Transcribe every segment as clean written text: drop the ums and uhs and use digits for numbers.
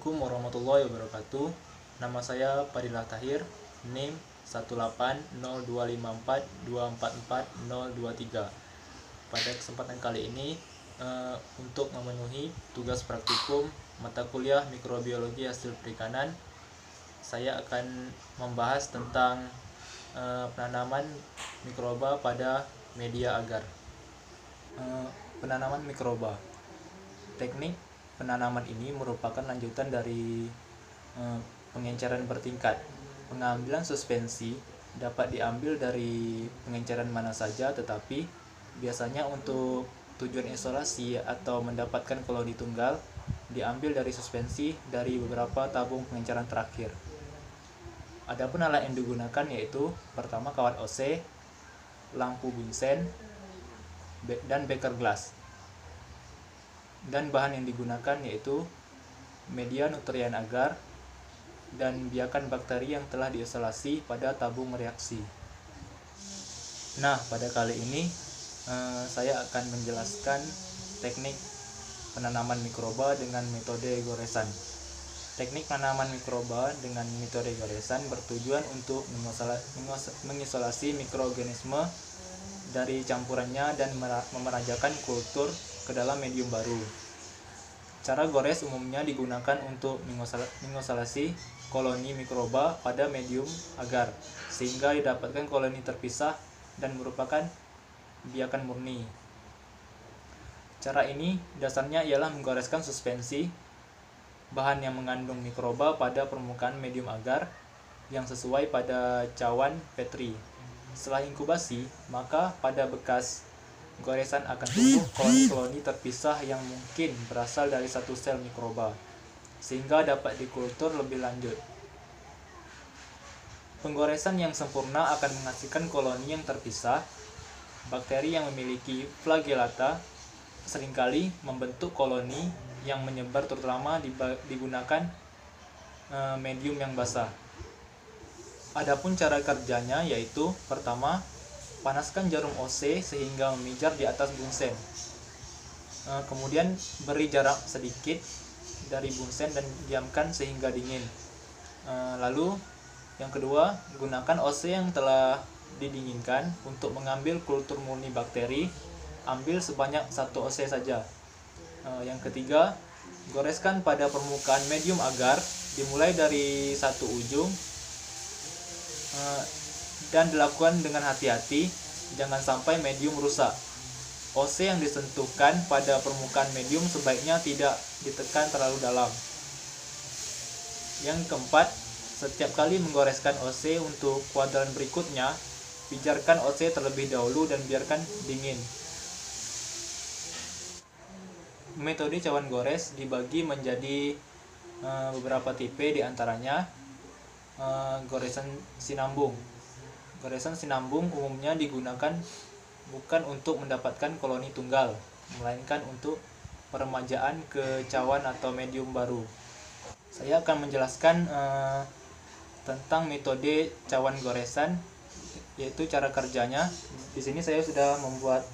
Assalamualaikum warahmatullahi wabarakatuh. Nama saya Fadilah Tahir, NIM 1802542440023. Pada kesempatan kali ini untuk memenuhi tugas praktikum mata kuliah mikrobiologi hasil perikanan, saya akan membahas tentang penanaman mikroba pada media agar. Penanaman mikroba. Teknik penanaman ini merupakan lanjutan dari pengenceran bertingkat. Pengambilan suspensi dapat diambil dari pengenceran mana saja, tetapi biasanya untuk tujuan isolasi atau mendapatkan koloni tunggal diambil dari suspensi dari beberapa tabung pengenceran terakhir. Adapun alat yang digunakan yaitu pertama kawat OC, lampu Bunsen, dan beker glass. Dan bahan yang digunakan yaitu media nutrien agar dan biakan bakteri yang telah diisolasi pada tabung reaksi. Nah, pada kali ini saya akan menjelaskan teknik penanaman mikroba dengan metode goresan. Teknik penanaman mikroba dengan metode goresan bertujuan untuk mengisolasi mikroorganisme dari campurannya dan memerajakan kultur ke dalam medium baru. Cara gores umumnya digunakan untuk mengisolasi koloni mikroba pada medium agar, sehingga didapatkan koloni terpisah dan merupakan biakan murni. Cara ini dasarnya ialah menggoreskan suspensi bahan yang mengandung mikroba pada permukaan medium agar yang sesuai pada cawan Petri. Setelah inkubasi, maka pada bekas goresan akan tumbuh koloni-koloni terpisah yang mungkin berasal dari satu sel mikroba, sehingga dapat dikultur lebih lanjut. Penggoresan yang sempurna akan menghasilkan koloni yang terpisah. Bakteri yang memiliki flagellata seringkali membentuk koloni yang menyebar, terutama digunakan medium yang basah. Adapun cara kerjanya yaitu pertama, panaskan jarum OC sehingga memijar di atas bunsen. Kemudian beri jarak sedikit dari bunsen dan diamkan sehingga dingin. Lalu yang kedua, gunakan OC yang telah didinginkan untuk mengambil kultur murni bakteri. Ambil sebanyak 1 OC saja. Yang ketiga, goreskan pada permukaan medium agar dimulai dari satu ujung dan dilakukan dengan hati-hati, jangan sampai medium rusak. OC yang disentuhkan pada permukaan medium sebaiknya tidak ditekan terlalu dalam. Yang keempat, setiap kali menggoreskan OC untuk kuadran berikutnya, pijarkan OC terlebih dahulu dan biarkan dingin. Metode cawan gores dibagi menjadi beberapa tipe, diantaranya goresan sinambung. Goresan sinambung umumnya digunakan bukan untuk mendapatkan koloni tunggal, melainkan untuk peremajaan ke cawan atau medium baru. Saya akan menjelaskan tentang metode cawan goresan, yaitu cara kerjanya. Di sini saya sudah membuat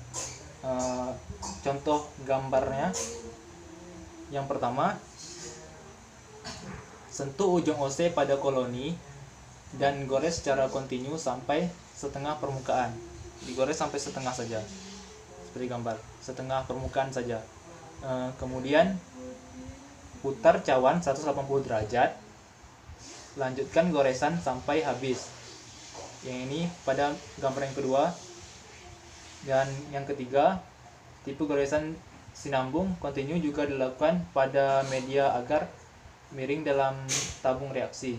contoh gambarnya. Yang pertama, sentuh ujung OC pada koloni dan gores secara kontinu sampai setengah permukaan. Digores sampai setengah saja, seperti gambar, setengah permukaan saja. Kemudian putar cawan 180 derajat. Lanjutkan goresan sampai habis. Yang ini pada gambar yang kedua. Dan yang ketiga, tipe goresan sinambung kontinu juga dilakukan pada media agar miring dalam tabung reaksi.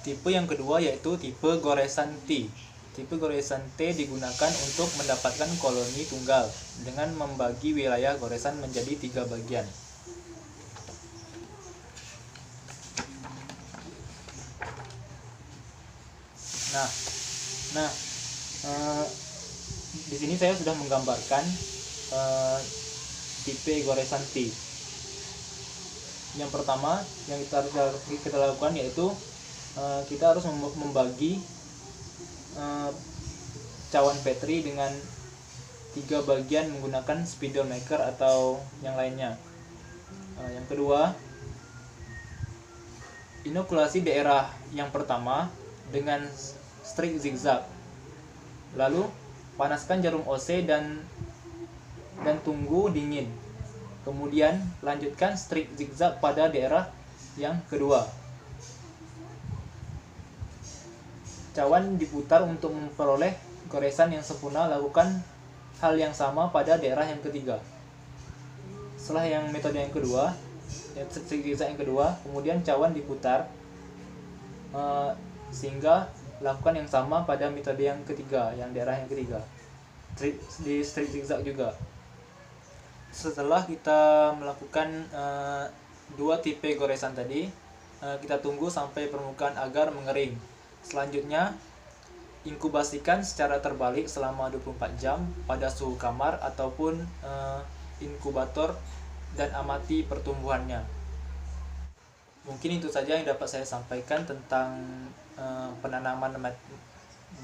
Tipe yang kedua yaitu tipe goresan T. Tipe goresan T digunakan untuk mendapatkan koloni tunggal dengan membagi wilayah goresan menjadi 3 bagian. Di sini saya sudah menggambarkan tipe goresan T. Yang pertama yang kita lakukan yaitu kita harus membagi cawan Petri dengan 3 bagian menggunakan speedometer atau yang lainnya. Yang kedua, inokulasi daerah yang pertama dengan strik zigzag. Lalu panaskan jarum OC dan tunggu dingin. Kemudian lanjutkan strik zigzag pada daerah yang kedua. Cawan diputar untuk memperoleh goresan yang sempurna. Lakukan hal yang sama pada daerah yang ketiga. Setelah yang metode yang kedua, strik zigzag yang kedua, kemudian cawan diputar sehingga lakukan yang sama pada metode yang ketiga, yang daerah yang ketiga, di strik zigzag juga. Setelah kita melakukan dua tipe goresan tadi, kita tunggu sampai permukaan agar mengering. Selanjutnya, inkubasikan secara terbalik selama 24 jam pada suhu kamar ataupun inkubator dan amati pertumbuhannya. Mungkin itu saja yang dapat saya sampaikan tentang penanaman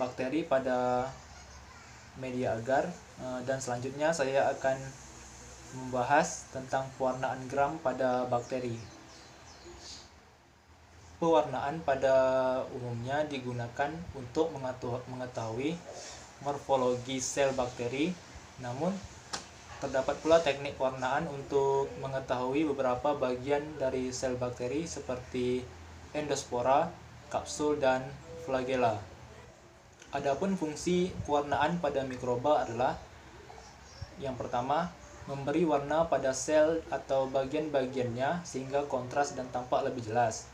bakteri pada media agar, dan selanjutnya saya akan membahas tentang pewarnaan gram pada bakteri. Pewarnaan pada umumnya digunakan untuk mengetahui morfologi sel bakteri, namun terdapat pula teknik pewarnaan untuk mengetahui beberapa bagian dari sel bakteri seperti endospora, kapsul, dan flagella. Adapun fungsi pewarnaan pada mikroba adalah: yang pertama, memberi warna pada sel atau bagian-bagiannya sehingga kontras dan tampak lebih jelas.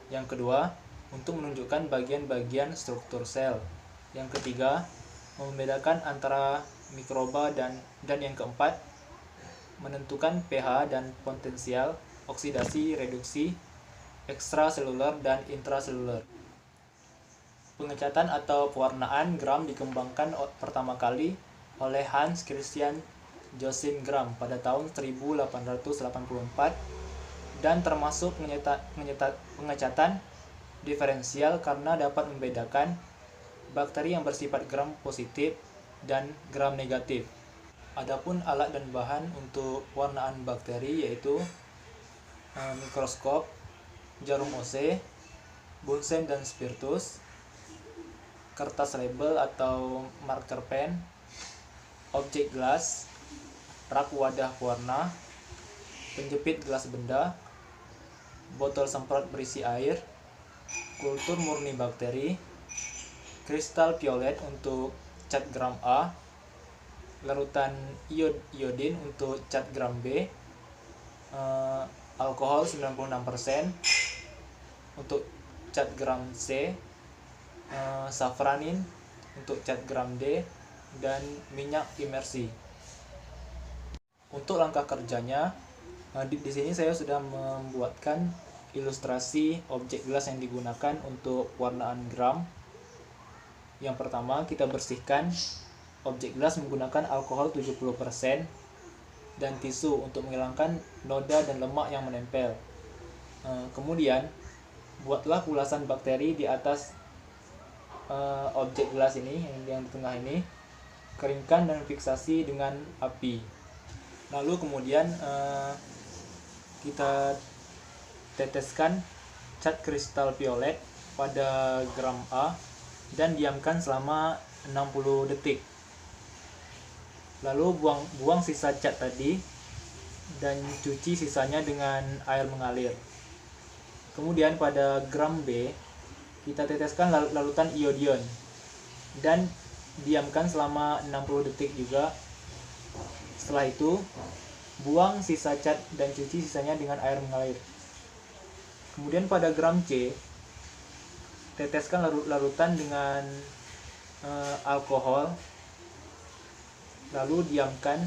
Yang kedua, untuk menunjukkan bagian-bagian struktur sel. Yang ketiga, membedakan antara mikroba, dan yang keempat, menentukan pH dan potensial oksidasi reduksi ekstraseluler dan intraseluler. Pengecatan atau pewarnaan gram dikembangkan pertama kali oleh Hans Christian Joseph Gram pada tahun 1884 dan termasuk pengecatan diferensial karena dapat membedakan bakteri yang bersifat gram positif dan gram negatif. Adapun alat dan bahan untuk pewarnaan bakteri yaitu mikroskop, jarum OC, bunsen dan spiritus, kertas label atau marker pen, objek gelas, rak wadah pewarna, penjepit gelas benda, botol semprot berisi air, kultur murni bakteri, kristal violet untuk cat gram A, larutan iodin untuk cat gram B, alkohol 96% untuk cat gram C, safranin untuk cat gram D, dan minyak imersi. Untuk langkah kerjanya, di sini saya sudah membuatkan ilustrasi objek gelas yang digunakan untuk pewarnaan gram. Yang pertama, kita bersihkan objek gelas menggunakan alkohol 70% dan tisu untuk menghilangkan noda dan lemak yang menempel. Kemudian, buatlah ulasan bakteri di atas objek gelas ini, yang di tengah ini. Keringkan dan fiksasi dengan api. Lalu kemudian kita teteskan cat kristal violet pada gram A dan diamkan selama 60 detik. Lalu buang sisa cat tadi dan cuci sisanya dengan air mengalir. Kemudian pada gram B kita teteskan larutan iodium dan diamkan selama 60 detik juga. Setelah itu buang sisa cat dan cuci sisanya dengan air mengalir. Kemudian pada gram C teteskan larutan dengan alkohol, lalu diamkan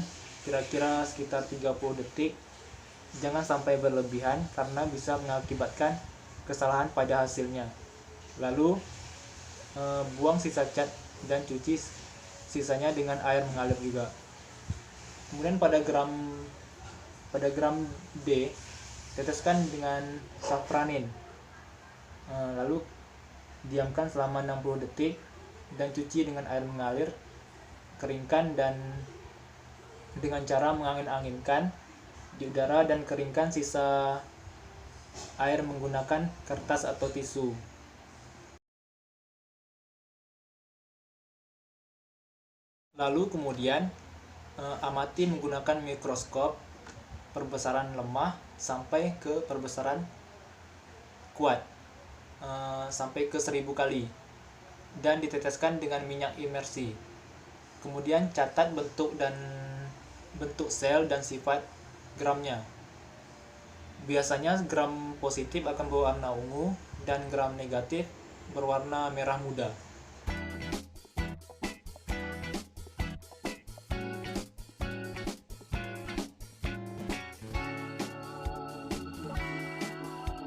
kira-kira sekitar 30 detik. Jangan sampai berlebihan karena bisa mengakibatkan kesalahan pada hasilnya. Lalu buang sisa cat dan cuci sisanya dengan air mengalir juga. Kemudian pada gram D teteskan dengan safranin, lalu diamkan selama 60 detik dan cuci dengan air mengalir. Keringkan dan dengan cara mengangin-anginkan di udara dan keringkan sisa air menggunakan kertas atau tisu. Lalu kemudian amati menggunakan mikroskop perbesaran lemah sampai ke perbesaran kuat, sampai ke 1000 kali, dan diteteskan dengan minyak imersi. Kemudian catat bentuk sel dan sifat gramnya. Biasanya gram positif akan berwarna ungu dan gram negatif berwarna merah muda.